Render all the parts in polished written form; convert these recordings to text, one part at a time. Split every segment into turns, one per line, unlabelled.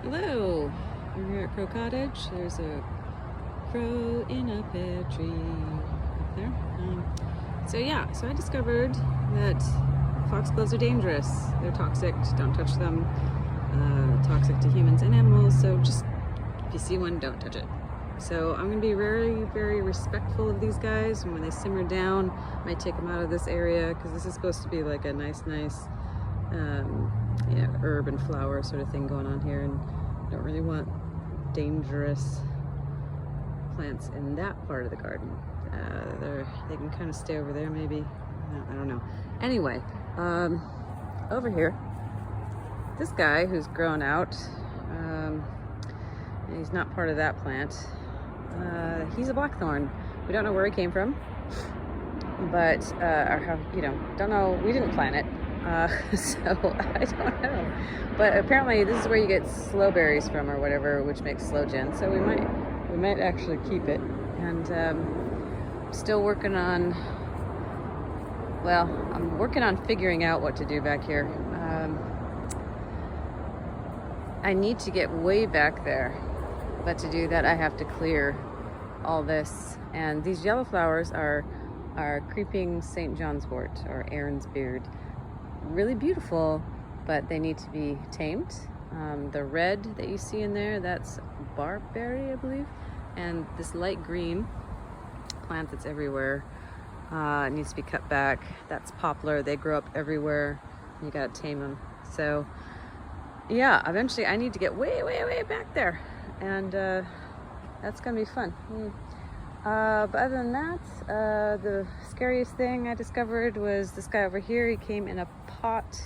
Hello, we're here at Crow Cottage. There's a crow in a pear tree up there. So I discovered that foxgloves are dangerous. They're toxic, don't touch them. Toxic to humans and animals, so just if you see one, don't touch it. So I'm going to be very, very respectful of these guys, and when they simmer down, I might take them out of this area because this is supposed to be like a nice herb and flower sort of thing going on here, and I don't really want dangerous plants in that part of the garden. They can kind of stay over there maybe. I don't know. Anyway, over here, this guy who's grown out, he's not part of that plant. He's a blackthorn. We don't know where he came from, but don't know. We didn't plant it. So I don't know, but apparently this is where you get sloe berries from or whatever, which makes sloe gin. So we might actually keep it. And still working on. Well, I'm working on figuring out what to do back here. I need to get way back there, but to do that I have to clear all this. And these yellow flowers are creeping St. John's wort or Aaron's beard. Really beautiful, but they need to be tamed. The red that you see in there, that's barberry, I believe, and this light green plant that's everywhere needs to be cut back. That's poplar. They grow up everywhere. You gotta tame them. So yeah, eventually I need to get way back there, and that's gonna be fun. But other than that, the scariest thing I discovered was this guy over here. He came in a pot.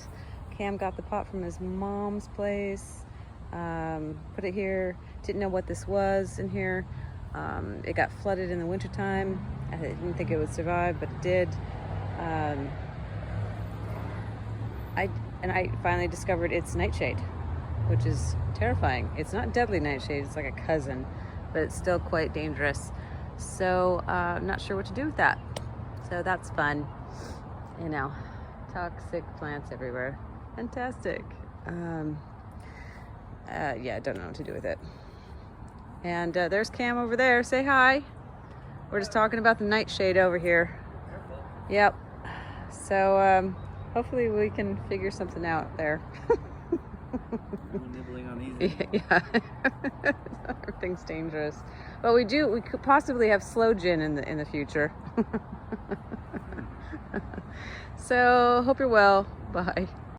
Cam got the pot from his mom's place, put it here, didn't know what this was in here. It got flooded in the wintertime. I didn't think it would survive, but it did. I finally discovered it's nightshade, which is terrifying. It's not deadly nightshade, it's like a cousin, but it's still quite dangerous. So I'm not sure what to do with that. So that's fun. Toxic plants everywhere. Fantastic. Yeah, I don't know what to do with it. And there's Cam over there. Say hi. We're just talking about the nightshade over here. Yep. So hopefully we can figure something out there.
Nibbling on these.
Yeah. Everything's dangerous. But we could possibly have sloe gin in the future. So hope you're well. Bye.